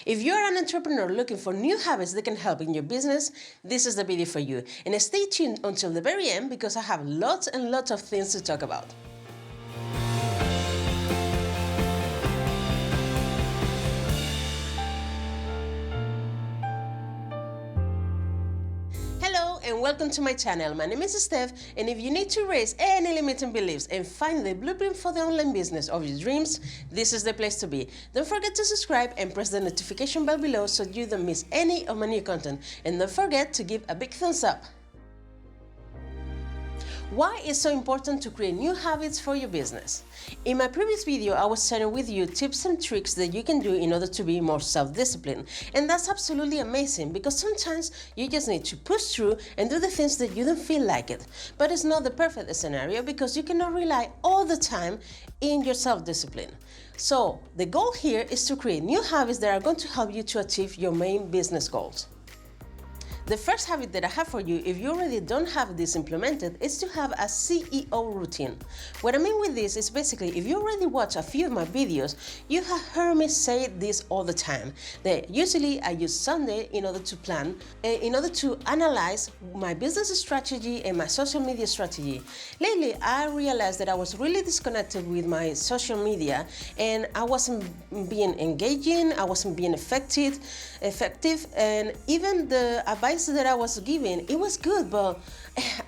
If you're an entrepreneur looking for new habits that can help in your business, this is the video for you. And stay tuned until the very end because I have lots and lots of things to talk about. And welcome to my channel. My name is Steph, and if you need to erase any limiting beliefs and find the blueprint for the online business of your dreams, this is the place to be. Don't forget to subscribe and press the notification bell below so you don't miss any of my new content. And don't forget to give a big thumbs up. Why it's so important to create new habits for your business? In my previous video, I was sharing with you tips and tricks that you can do in order to be more self-disciplined. And that's absolutely amazing because sometimes you just need to push through and do the things that you don't feel like it. But it's not the perfect scenario because you cannot rely all the time in your self-discipline. So the goal here is to create new habits that are going to help you to achieve your main business goals. The first habit that I have for you, if you already don't have this implemented, is to have a CEO routine. What I mean with this is basically, if you already watch a few of my videos, you have heard me say this all the time, that usually I use Sunday in order to plan, in order to analyze my business strategy and my social media strategy. Lately, I realized that I was really disconnected with my social media and I wasn't being engaging, I wasn't being effective, and even the advice that I was giving, it was good, but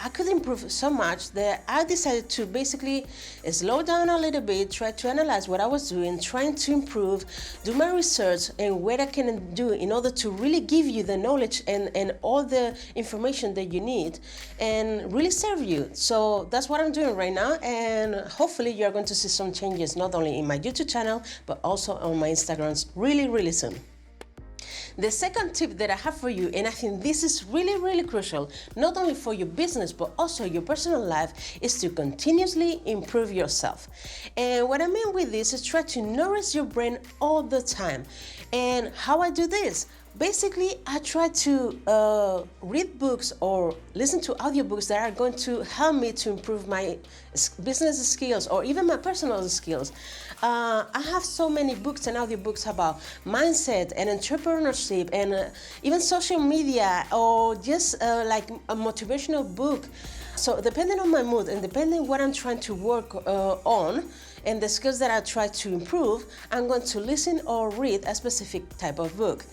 I could improve so much that I decided to basically slow down a little bit, try to analyze what I was doing, trying to improve, do my research and what I can do in order to really give you the knowledge and all the information that you need and really serve you. So that's what I'm doing right now, and hopefully you're going to see some changes not only in my YouTube channel but also on my Instagrams really soon. The second tip that I have for you, and I think this is really crucial, not only for your business but also your personal life, is to continuously improve yourself. And what I mean with this is try to nourish your brain all the time. And how I do this? Basically, I try to read books or listen to audiobooks that are going to help me to improve my business skills or even my personal skills. I have so many books and audiobooks about mindset and entrepreneurship and even social media or just like a motivational book. So depending on my mood and depending what I'm trying to work on, and the skills that I try to improve, I'm going to listen or read a specific type of book.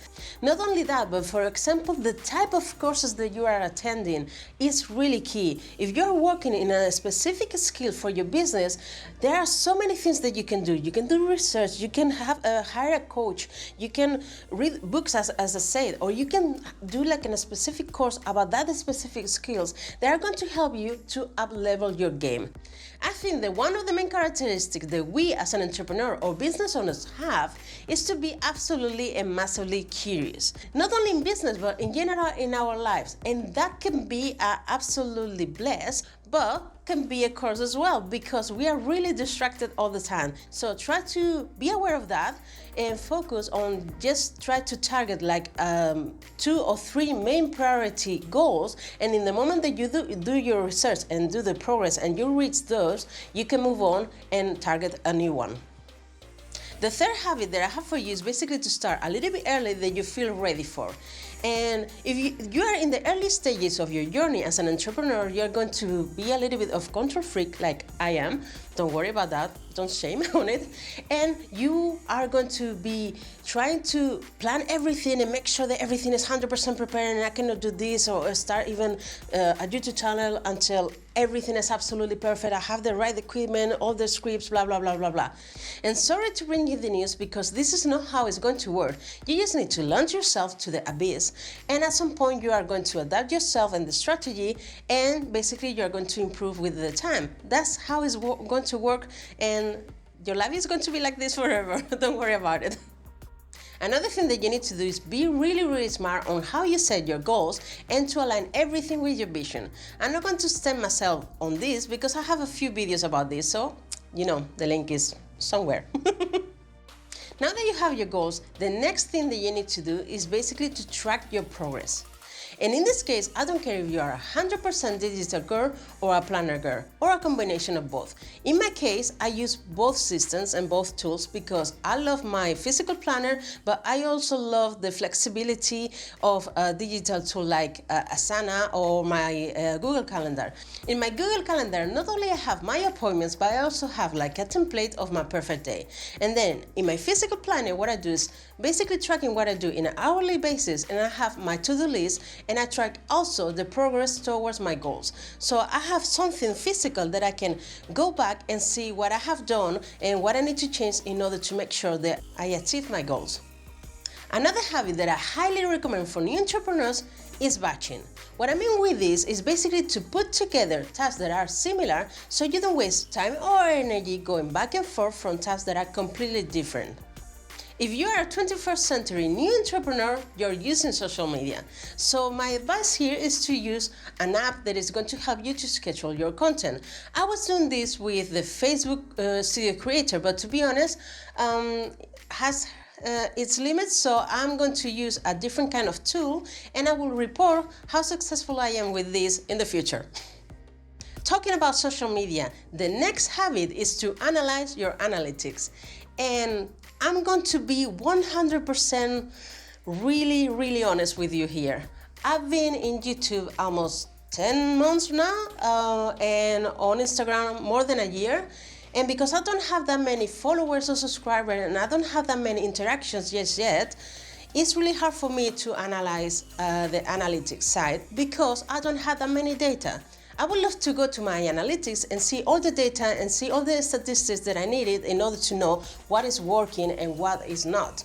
Not only that, but for example, the type of courses that you are attending is really key. If you're working in a specific skill for your business, there are so many things that you can do. You can do research, you can hire a coach, you can read books as I said, or you can do like a specific course about that specific skills that are going to help you to up-level your game. I think that one of the main characteristics that we as an entrepreneur or business owners have is to be absolutely and massively curious. Not only in business, but in general in our lives. And that can be absolutely blessed, but can be a curse as well because we are really distracted all the time. So try to be aware of that and focus on just try to target like 2 or 3 main priority goals, and in the moment that you do your research and do the progress and you reach those, you can move on and target a new one. The third habit that I have for you is basically to start a little bit early that you feel ready for. And if you are in the early stages of your journey as an entrepreneur, you're going to be a little bit of control freak like I am. Don't worry about that. Don't shame on it. And you are going to be trying to plan everything and make sure that everything is 100% prepared and I cannot do this or start even a YouTube channel until everything is absolutely perfect. I have the right equipment, all the scripts, blah, blah, blah, blah, blah. And sorry to bring you the news because this is not how it's going to work. You just need to launch yourself to the abyss. And at some point you are going to adapt yourself and the strategy, and basically you're going to improve with the time. That's how it's going to work, and your life is going to be like this forever. Don't worry about it. Another thing that you need to do is be really smart on how you set your goals and to align everything with your vision. I'm not going to extend myself on this because I have a few videos about this, so you know the link is somewhere. Now that you have your goals, the next thing that you need to do is basically to track your progress. And in this case, I don't care if you are a 100% digital girl or a planner girl, or a combination of both. In my case, I use both systems and both tools because I love my physical planner, but I also love the flexibility of a digital tool like Asana or my Google Calendar. In my Google Calendar, not only I have my appointments, but I also have like a template of my perfect day. And then in my physical planner, what I do is basically tracking what I do in an hourly basis, and I have my to-do list, and I track also the progress towards my goals. So I have something physical that I can go back and see what I have done and what I need to change in order to make sure that I achieve my goals. Another habit that I highly recommend for new entrepreneurs is batching. What I mean with this is basically to put together tasks that are similar so you don't waste time or energy going back and forth from tasks that are completely different. If you are a 21st century new entrepreneur, you're using social media. So my advice here is to use an app that is going to help you to schedule your content. I was doing this with the Facebook Studio Creator, but to be honest, has its limits, so I'm going to use a different kind of tool, and I will report how successful I am with this in the future. Talking about social media, the next habit is to analyze your analytics. And I'm going to be 100% really honest with you here. I've been in YouTube almost 10 months now, and on Instagram more than a year. And because I don't have that many followers or subscribers, and I don't have that many interactions just yet, it's really hard for me to analyze the analytics side because I don't have that many data. I would love to go to my analytics and see all the data and see all the statistics that I needed in order to know what is working and what is not.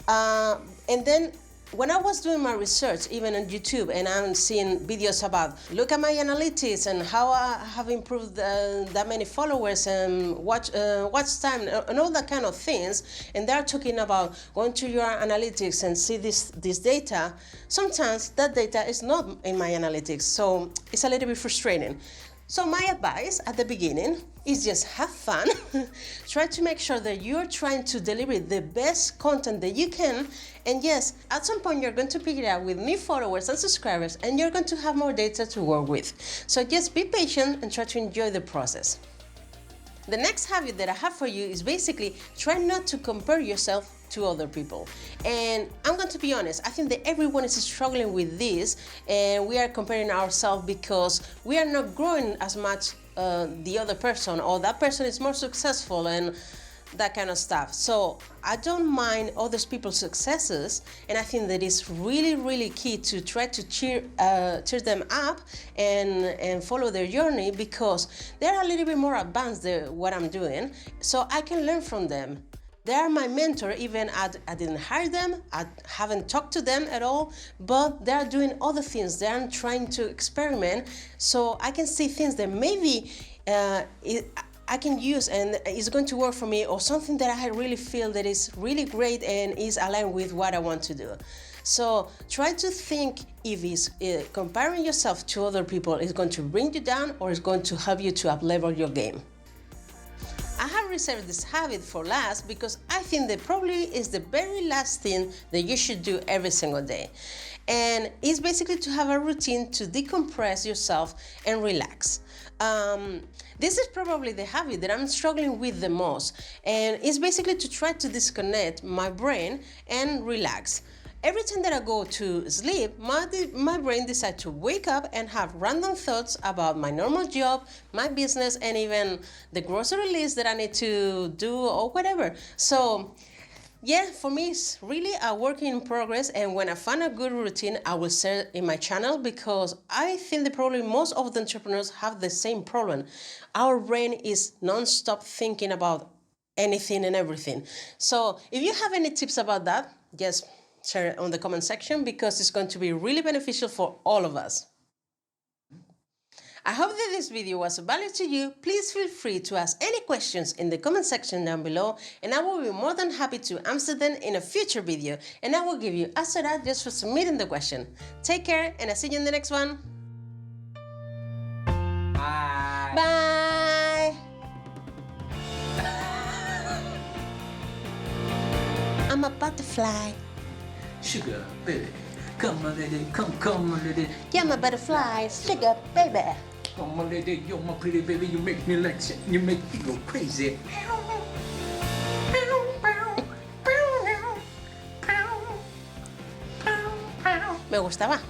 And then when I was doing my research, even on YouTube, and I'm seeing videos about, look at my analytics and how I have improved that many followers and watch time and all that kind of things, and they're talking about going to your analytics and see this data, sometimes that data is not in my analytics, so it's a little bit frustrating. So my advice at the beginning is just have fun. Try to make sure that you're trying to deliver the best content that you can. And yes, at some point you're going to pick it up with new followers and subscribers, and you're going to have more data to work with. So just be patient and try to enjoy the process. The next habit that I have for you is basically try not to compare yourself to other people. And I'm going to be honest, I think that everyone is struggling with this, and we are comparing ourselves because we are not growing as much the other person, or that person is more successful and that kind of stuff. So I don't mind other people's successes, and I think that it's really key to try to cheer them up and follow their journey, because they're a little bit more advanced than what I'm doing, so I can learn from them. They are my mentor, even I didn't hire them, I haven't talked to them at all, but they are doing other things. They are trying to experiment, so I can see things that maybe I can use and it's going to work for me, or something that I really feel that is really great and is aligned with what I want to do. So try to think if it's comparing yourself to other people is going to bring you down or is going to help you to up-level your game. I have reserved this habit for last because I think that probably is the very last thing that you should do every single day. And it's basically to have a routine to decompress yourself and relax. This is probably the habit that I'm struggling with the most, and it's basically to try to disconnect my brain and relax. Every time that I go to sleep, my brain decides to wake up and have random thoughts about my normal job, my business, and even the grocery list that I need to do or whatever. So yeah, for me, it's really a work in progress, and when I find a good routine, I will share it in my channel, because I think that probably most of the entrepreneurs have the same problem. Our brain is non-stop thinking about anything and everything. So if you have any tips about that, just share it on the comment section, because it's going to be really beneficial for all of us. I hope that this video was of value to you. Please feel free to ask any questions in the comment section down below, and I will be more than happy to answer them in a future video, and I will give you a shout out just for submitting the question. Take care, and I'll see you in the next one. Bye. Bye. I'm a butterfly. Sugar, baby. Come my lady, come my lady. Yeah, my butterfly, sugar baby. Come my lady, you're my pretty baby. You make me like shit. You make me go crazy. Me gustaba.